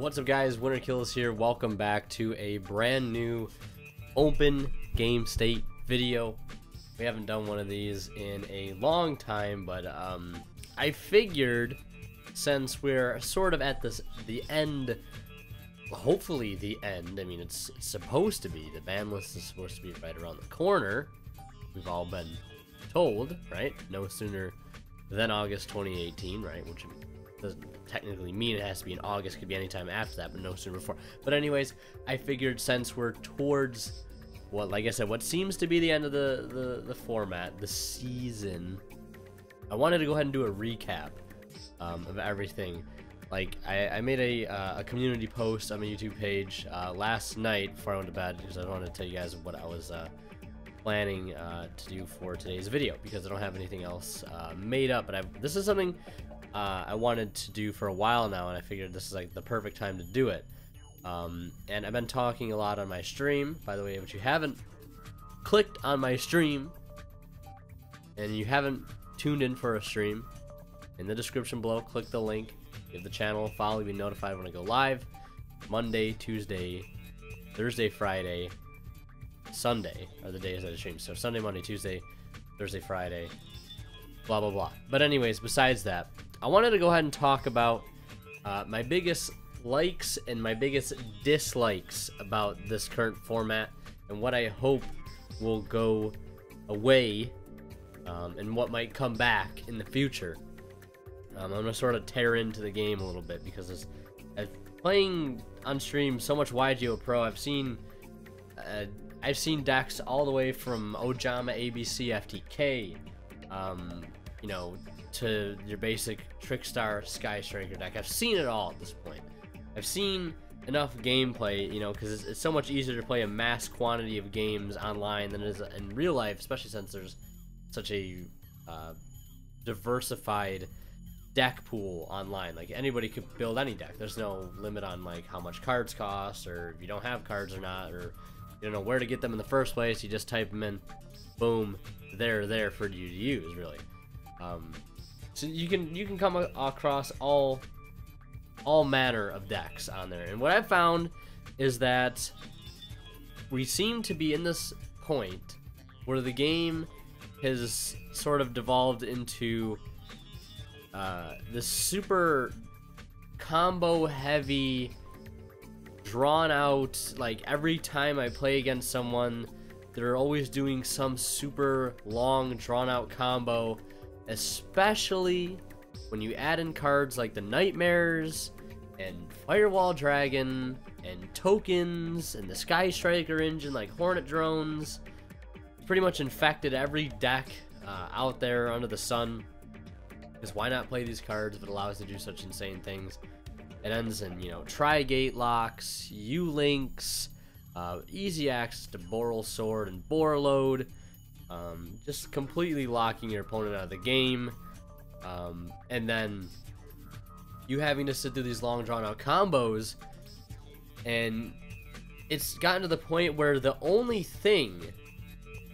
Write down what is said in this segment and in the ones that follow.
What's up, guys? Winter Kills here. Welcome back to a brand new open game state video. We haven't done one of these in a long time, but I figured since we're sort of at the end, hopefully the end. I mean, it's supposed to be. The ban list is supposed to be right around the corner. We've all been told, right? No sooner than August 2018, right? Which doesn't technically mean it has to be in August. Could be any time after that, but no sooner before. But anyways, I figured since we're towards what, like I said, what seems to be the end of the format, the season, I wanted to go ahead and do a recap of everything. Like, I made a community post on my YouTube page last night before I went to bed, because I wanted to tell you guys what I was planning to do for today's video, because I don't have anything else made up. But this is something I wanted to do for a while now, and I figured this is like the perfect time to do it. And I've been talking a lot on my stream. By the way, if you haven't clicked on my stream and you haven't tuned in for a stream, in the description below, click the link, give the channel a follow, be notified when I go live. Monday, Tuesday, Thursday, Friday, Sunday are the days I stream. So Sunday, Monday, Tuesday, Thursday, Friday, blah blah blah. But anyways, besides that, I wanted to go ahead and talk about my biggest likes and my biggest dislikes about this current format, and what I hope will go away, and what might come back in the future. I'm gonna sort of tear into the game a little bit, because playing on stream so much YGO Pro, I've seen decks all the way from Ojama, ABC, FTK, you know, to your basic Trickstar Sky Striker deck. I've seen it all at this point. I've seen enough gameplay, you know, because it's so much easier to play a mass quantity of games online than it is in real life, especially since there's such a diversified deck pool online. Like, anybody could build any deck. There's no limit on like how much cards cost, or if you don't have cards or not, or you don't know where to get them in the first place. You just type them in, boom, they're there for you to use, really. So you can come across all manner of decks on there, and what I've found is that we seem to be in this point where the game has sort of devolved into this super combo heavy, drawn out, like every time I play against someone, they're always doing some super long drawn out combo, especially when you add in cards like the Nightmares and Firewall Dragon and tokens and the Sky Striker engine like Hornet Drones. Pretty much infected every deck out there under the sun, because why not play these cards if it allows you to do such insane things? It ends in, you know, Tri-Gate locks, U-Links, easy access to Boral Sword and Borload, just completely locking your opponent out of the game, and then you having to sit through these long drawn out combos. And it's gotten to the point where the only thing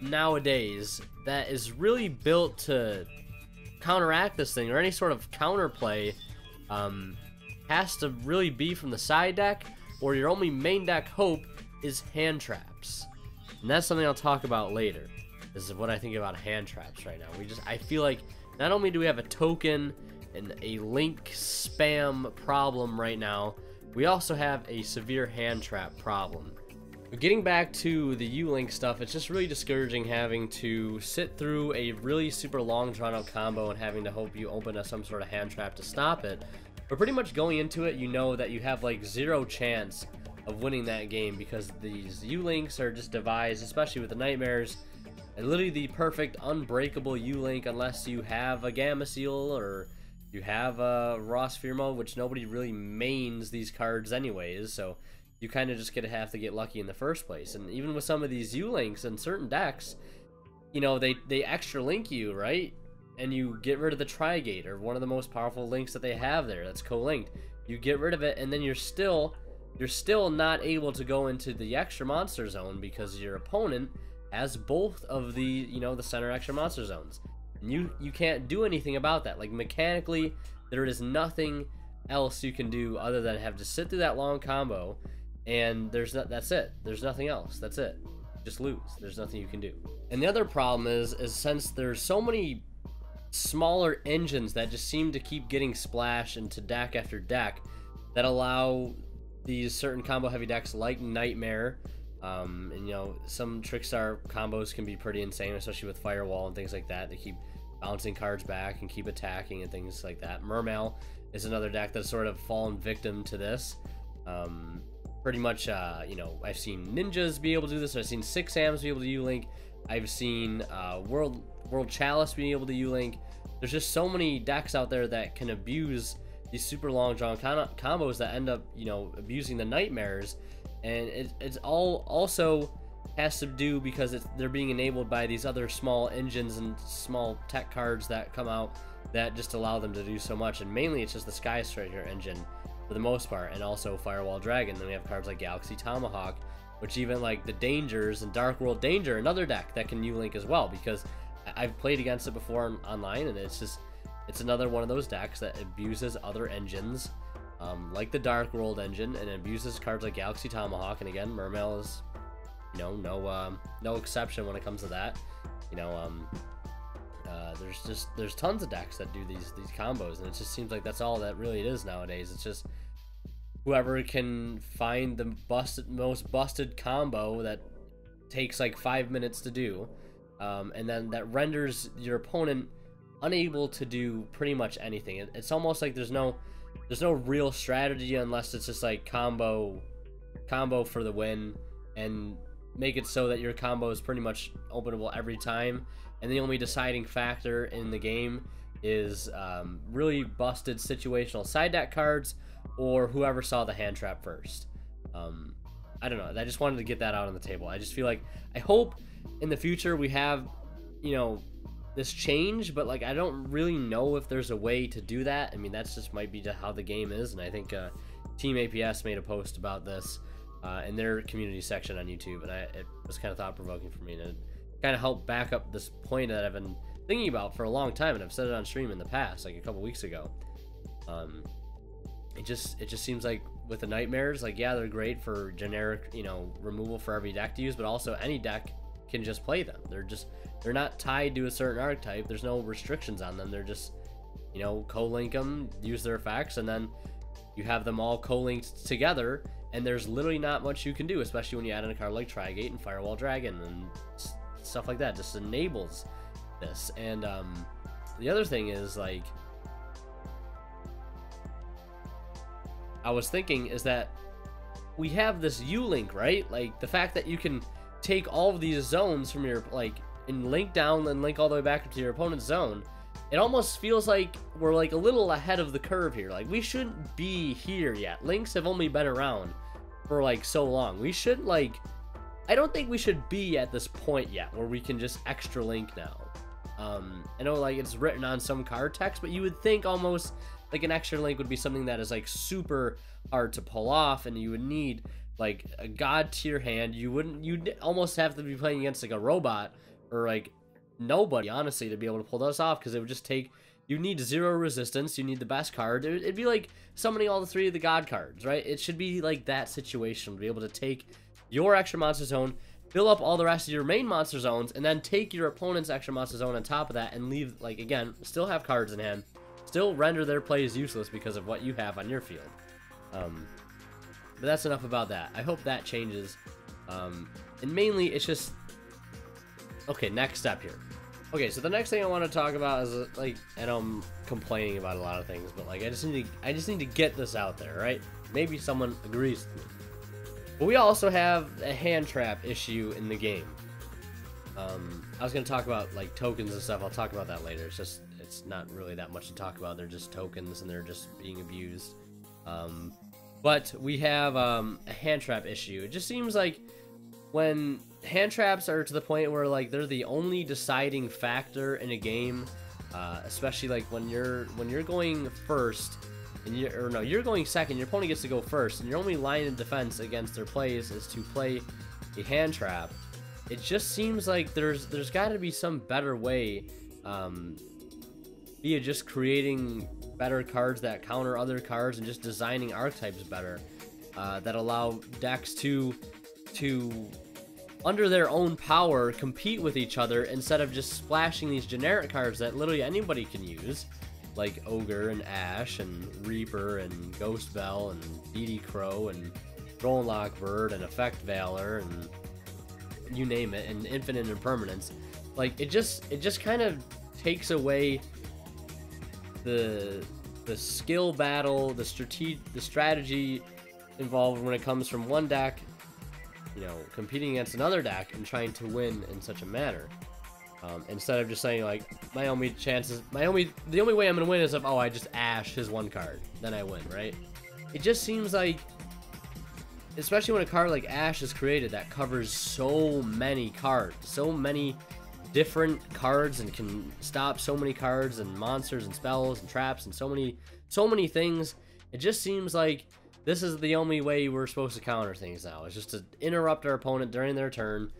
nowadays that is really built to counteract this thing, or any sort of counterplay, has to really be from the side deck, or your only main deck hope is hand traps. And that's something I'll talk about later. This is what I think about hand traps right now. I feel like not only do we have a token and a link spam problem right now, we also have a severe hand trap problem. But getting back to the U-Link stuff, it's just really discouraging having to sit through a really super long drawn out combo and having to hope you open some sort of hand trap to stop it. But pretty much going into it, you know that you have like zero chance of winning that game, because these U-Links are just devised, especially with the Nightmares, and literally the perfect unbreakable U-Link, unless you have a Gamma Seal or you have a Ross Firmo, which nobody really mains these cards anyways, so you kind of just have to get lucky in the first place. And even with some of these U-Links in certain decks, you know, they extra link you, right? And you get rid of the Tri-Gate, or one of the most powerful links that they have there that's co-linked. You get rid of it, and then you're still not able to go into the extra monster zone, because your opponent has both of the, you know, the center extra monster zones. And you can't do anything about that. Like, mechanically, there is nothing else you can do other than have to sit through that long combo, and that's it. There's nothing else. That's it. Just lose. There's nothing you can do. And the other problem is since there's so many smaller engines that just seem to keep getting splashed into deck after deck that allow these certain combo heavy decks like Nightmare, and you know, some Trickstar combos can be pretty insane, especially with Firewall and things like that. They keep bouncing cards back and keep attacking and things like that. Mermail is another deck that's sort of fallen victim to this. Pretty much, you know, I've seen Ninjas be able to do this. I've seen 6-Ams be able to U-Link. I've seen World Chalice being able to U-Link. There's just so many decks out there that can abuse these super long drawn combos that end up, you know, abusing the Nightmares, and it's all also has to do because they're being enabled by these other small engines and small tech cards that come out that just allow them to do so much. And mainly it's just the Sky Striker engine for the most part, and also Firewall Dragon. Then we have cards like Galaxy Tomahawk, which even like the Dangers and Dark World Danger, another deck that can U-Link as well, because I've played against it before online, and it's another one of those decks that abuses other engines, like the Dark World engine, and abuses cards like Galaxy Tomahawk. And again, Mermail is, you know, no exception when it comes to that. You know, there's tons of decks that do these combos, and it just seems like that's all that really it is nowadays. It's just whoever can find the most busted combo that takes like 5 minutes to do, and then that renders your opponent unable to do pretty much anything. It's almost like there's no real strategy unless it's just like combo for the win, and make it so that your combo is pretty much openable every time, and the only deciding factor in the game is really busted situational side deck cards, or whoever saw the hand trap first. I don't know, I just wanted to get that out on the table. I just feel like, I hope in the future we have, you know, this change, but like I don't really know if there's a way to do that. I mean, that's just might be how the game is, and I think Team APS made a post about this in their community section on YouTube, and it was kind of thought-provoking for me, and it kind of helped back up this point that I've been thinking about for a long time, and I've said it on stream in the past, like a couple weeks ago. It just seems like with the Nightmares, like, yeah, they're great for generic, you know, removal for every deck to use, but also any deck can just play them. They're not tied to a certain archetype. There's no restrictions on them. They're just, you know, co-link them, use their effects, and then you have them all co-linked together, and there's literally not much you can do, especially when you add in a card like Trigate and Firewall Dragon and stuff like that. Just enables this. And the other thing is, like, I was thinking is that we have this U-Link, right? Like, the fact that you can take all of these zones from your, like, and link down and link all the way back up to your opponent's zone, it almost feels like we're like a little ahead of the curve here. Like, we shouldn't be here yet. Links have only been around for like so long. We should, like, I don't think we should be at this point yet where we can just extra link now. I know, like, it's written on some card text, but you would think almost like an extra link would be something that is like super hard to pull off, and you would need like a god tier hand. You'd almost have to be playing against like a robot or like nobody, honestly, to be able to pull this off, because it would just take, you need 0 resistance, you need the best card. It'd be like summoning all the 3 of the god cards, right? It should be like that situation, to be able to take your extra monster zone, fill up all the rest of your main monster zones, and then take your opponent's extra monster zone on top of that, and leave, like, again, still have cards in hand, still render their plays useless because of what you have on your field. But that's enough about that. I hope that changes. And mainly, it's just, okay, next step here. Okay, so the next thing I want to talk about is, like, and I'm complaining about a lot of things, but like I just need to get this out there, right? Maybe someone agrees with me. But we also have a hand trap issue in the game. I was gonna talk about like tokens and stuff. I'll talk about that later. It's not really that much to talk about. They're just tokens and they're just being abused. But we have a hand trap issue. It just seems like when hand traps are to the point where like they're the only deciding factor in a game, especially like when you're going first and you're going second, your opponent gets to go first, and your only line of defense against their plays is to play a hand trap. It just seems like there's got to be some better way via just creating better cards that counter other cards and just designing archetypes better, that allow decks to under their own power compete with each other instead of just splashing these generic cards that literally anybody can use, like Ogre and Ash and Reaper and Ghost Bell and DD Crow and Rolling Lockbird and Effect Valor and you name it, and Infinite Impermanence. Like, it just kind of takes away the skill battle, the strategy involved when it comes from one deck, you know, competing against another deck and trying to win in such a manner. Instead of just saying, like, the only way I'm gonna win is if, oh, I just Ash his one card, then I win, right? It just seems like, especially when a card like Ash is created that covers so many cards, so many different cards, and can stop so many cards and monsters and spells and traps and so many things. It just seems like this is the only way we're supposed to counter things now. It's just to interrupt our opponent during their turn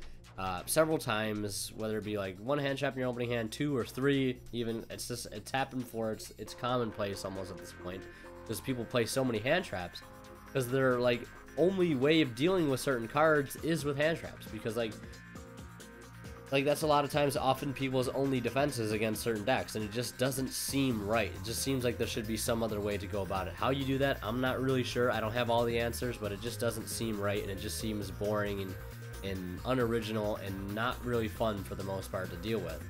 several times, whether it be like one hand trap in your opening hand, 2 or 3 even. It's happened before. It's commonplace almost at this point, because people play so many hand traps, because they're like only way of dealing with certain cards is with hand traps, because like that's a lot of times often people's only defenses against certain decks, and it just doesn't seem right. It just seems like there should be some other way to go about it. How you do that, I'm not really sure. I don't have all the answers, but it just doesn't seem right, and it just seems boring and unoriginal and not really fun for the most part to deal with.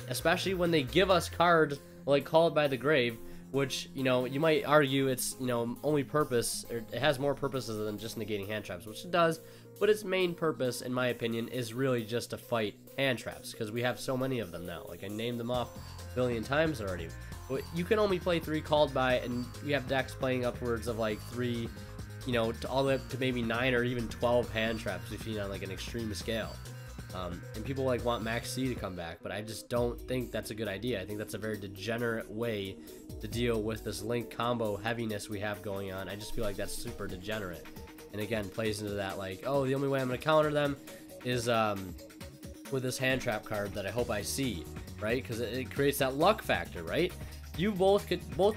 Especially when they give us cards like Called by the Grave, which, you know, you might argue it's, you know, only purpose, or it has more purposes than just negating hand traps, which it does, but its main purpose, in my opinion, is really just to fight hand traps, because we have so many of them now. Like, I named them off a billion times already. But you can only play 3 Called by, and you have decks playing upwards of like 3, you know, all the way up to maybe 9 or even 12 hand traps if you're on like an extreme scale. And people like want Max C to come back, but I just don't think that's a good idea. I think that's a very degenerate way to deal with this link combo heaviness we have going on. I just feel like that's super degenerate, and again plays into that, like, oh, the only way I'm going to counter them is with this hand trap card that I hope I see, right? Because it creates that luck factor, right? Both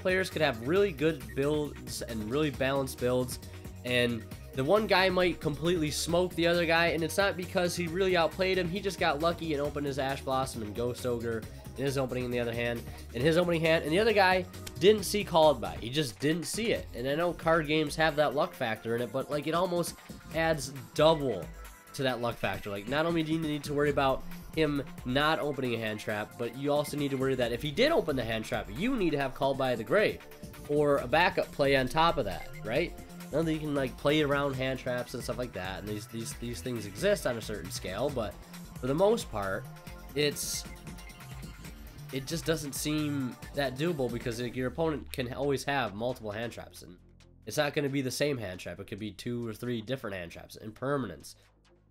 players could have really good builds and really balanced builds, and the one guy might completely smoke the other guy, and it's not because he really outplayed him. He just got lucky and opened his Ash Blossom and Ghost Ogre in his opening in the other hand, and the other guy didn't see Called by. He just didn't see it. And I know card games have that luck factor in it, but like, it almost adds double to that luck factor. Like, not only do you need to worry about him not opening a hand trap, but you also need to worry that if he did open the hand trap, you need to have Called by the Grave or a backup play on top of that, right? Now that you can like play around hand traps and stuff like that, and these things exist on a certain scale, but for the most part, it just doesn't seem that doable, because like, your opponent can always have multiple hand traps, and it's not going to be the same hand trap. It could be 2 or 3 different hand traps. Impermanence,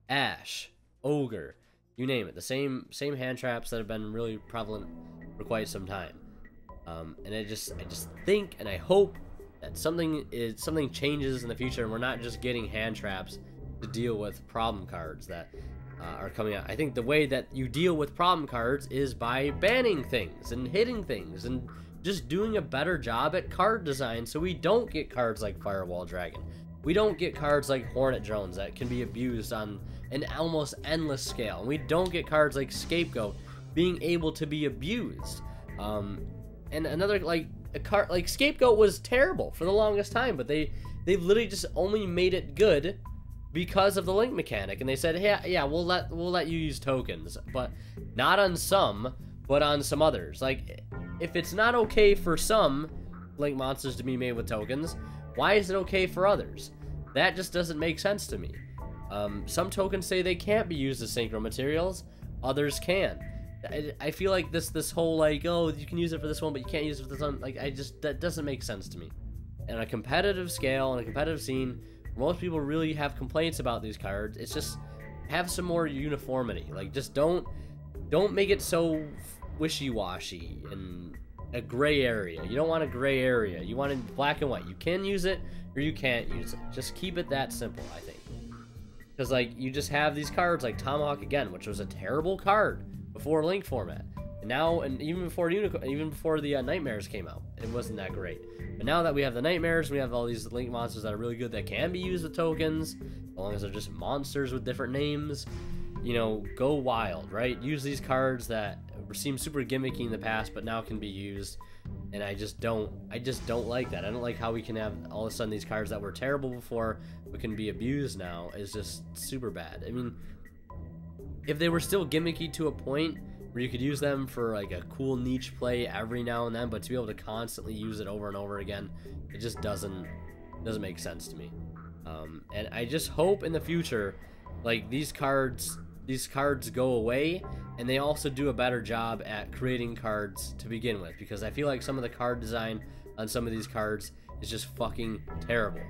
Ash, Ogre, you name it, the same hand traps that have been really prevalent for quite some time. And I just think and I hope that something changes in the future, and we're not just getting hand traps to deal with problem cards that are coming out. I think the way that you deal with problem cards is by banning things and hitting things and just doing a better job at card design, so we don't get cards like Firewall Dragon. We don't get cards like Hornet Drones that can be abused on an almost endless scale. And we don't get cards like Scapegoat being able to be abused. And another, like, a card like Scapegoat was terrible for the longest time, but they literally just only made it good because of the link mechanic, and they said, hey, yeah, we'll let you use tokens, but not on some, but on some others. Like, if it's not okay for some link monsters to be made with tokens, why is it okay for others? That just doesn't make sense to me. Some tokens say they can't be used as synchro materials, others can. I feel like this whole, like, oh, you can use it for this one, but you can't use it for this one, like, that doesn't make sense to me. And on a competitive scale, on a competitive scene, most people really have complaints about these cards. It's just, have some more uniformity. Like, just don't make it so wishy-washy and a gray area. You don't want a gray area. You want it black and white. You can use it or you can't use it. Just keep it that simple, I think. Because, like, you just have these cards like Tomahawk again, which was a terrible card before Link format. And now, and even before the nightmares came out, it wasn't that great. But now that we have the nightmares, we have all these link monsters that are really good that can be used with tokens, as long as they're just monsters with different names. You know, go wild, right? Use these cards that seem super gimmicky in the past, but now can be used. And I just don't like that. I don't like how we can have all of a sudden these cards that were terrible before but can be abused now. Is just super bad. I mean, if they were still gimmicky to a point where you could use them for like a cool niche play every now and then, but to be able to constantly use it over and over again, it just doesn't make sense to me. And I just hope in the future, like, these cards go away, and they also do a better job at creating cards to begin with, because I feel like some of the card design on some of these cards is just fucking terrible.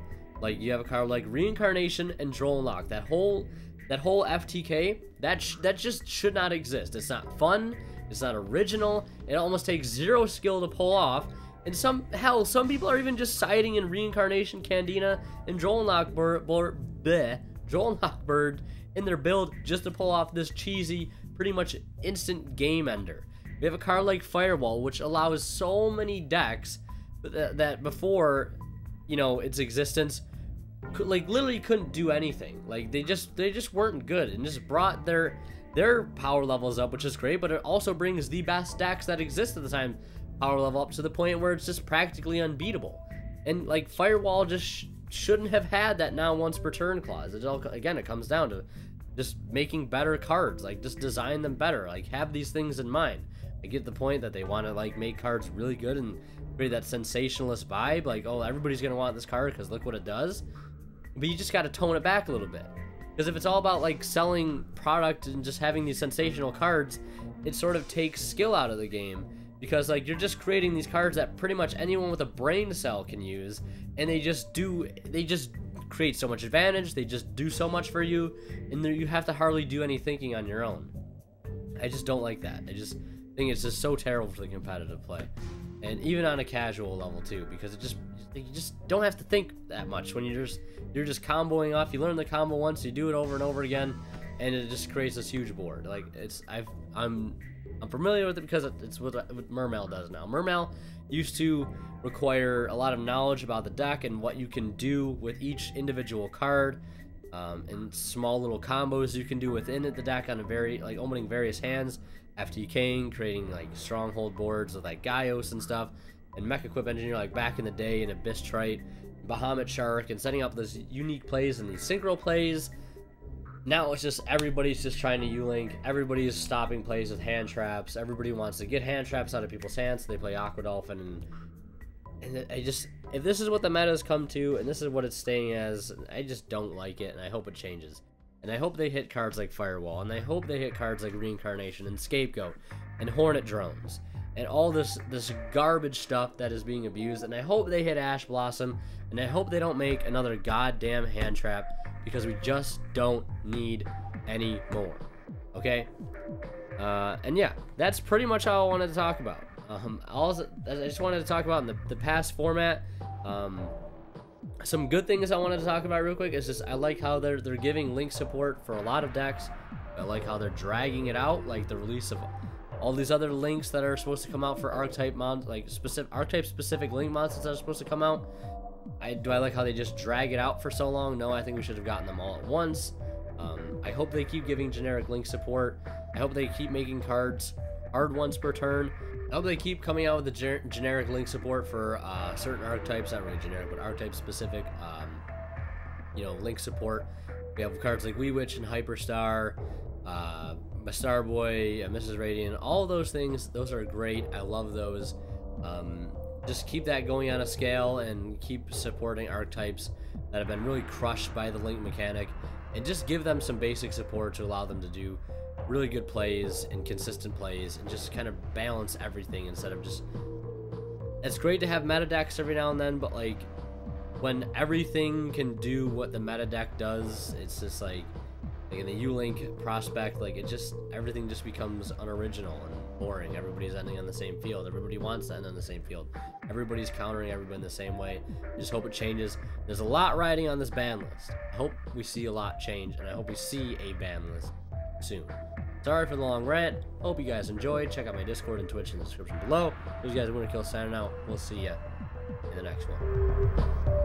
Like, you have a card like Reincarnation and Droll and Lock. That whole FTK, that just should not exist. It's not fun. It's not original. It almost takes zero skill to pull off. And some people are even just siding in Reincarnation, Candina, and Droll and Lockbird in their build just to pull off this cheesy, pretty much instant game ender. We have a card like Firewall, which allows so many decks that before, you know, its existence, like, literally couldn't do anything. Like, they just weren't good, and just brought their power levels up, which is great, but it also brings the best decks that exist at the time power level up to the point where it's just practically unbeatable. And like, Firewall just shouldn't have had that now once per turn clause. It all, again, it comes down to just making better cards. Like, just design them better. Like, have these things in mind. I get the point that they want to like make cards really good and create that sensationalist vibe. Like, oh, everybody's gonna want this card because look what it does. But you just got to tone it back a little bit. Because if it's all about like selling product and just having these sensational cards, it sort of takes skill out of the game. Because like, you're just creating these cards that pretty much anyone with a brain cell can use, and they just create so much advantage. They just do so much for you, and you have to hardly do any thinking on your own. I just don't like that. I just think it's just so terrible for the competitive play, and even on a casual level too, because you just don't have to think that much when you're just comboing off. You learn the combo once, you do it over and over again, and it just creates this huge board. Like, I'm familiar with it because it's what Mermail does now. Mermail used to require a lot of knowledge about the deck and what you can do with each individual card, and small little combos you can do within the deck on opening various hands, FTKing, creating like stronghold boards with like Gaios and stuff, and Mech Equip Engineer like back in the day, and Abyss Trite, Bahamut Shark, and setting up those unique plays and these synchro plays. Now it's just everybody's just trying to U-Link. Everybody's stopping plays with hand traps. Everybody wants to get hand traps out of people's hands, so they play Aqua Dolphin. And if this is what the meta has come to, and this is what it's staying as, I just don't like it, and I hope it changes. And I hope they hit cards like Firewall, and I hope they hit cards like Reincarnation and Scapegoat and Hornet Drones and all this garbage stuff that is being abused. And I hope they hit Ash Blossom, and I hope they don't make another goddamn hand trap, because we just don't need any more. Okay? And yeah, that's pretty much all I wanted to talk about. I just wanted to talk about in the past format. Some good things I wanted to talk about real quick is just, I like how they're giving link support for a lot of decks. I like how they're dragging it out, like the release of all these other links that are supposed to come out for archetype archetype specific link monsters that are supposed to come out. Do I like how they just drag it out for so long? No, I think we should have gotten them all at once. I hope they keep giving generic link support. I hope they keep making cards hard once per turn. I hope they keep coming out with the generic link support for certain archetypes, not really generic, but archetype specific, link support. We have cards like Wee Witch and Hyperstar, Starboy, Mrs. Radiant, all those things. Those are great. I love those. Just keep that going on a scale, and keep supporting archetypes that have been really crushed by the link mechanic, and just give them some basic support to allow them to do really good plays and consistent plays, and just kind of balance everything instead of just... It's great to have meta decks every now and then, but like, when everything can do what the meta deck does, it's just like in the U-Link prospect, like, everything just becomes unoriginal and boring. Everybody's ending on the same field. Everybody wants to end on the same field. Everybody's countering everybody in the same way. I just hope it changes. There's a lot riding on this ban list. I hope we see a lot change, and I hope we see a ban list soon. Sorry for the long rant. Hope you guys enjoyed. Check out my Discord and Twitch in the description below. These guys, Winter Kill signing out. We'll see ya in the next one.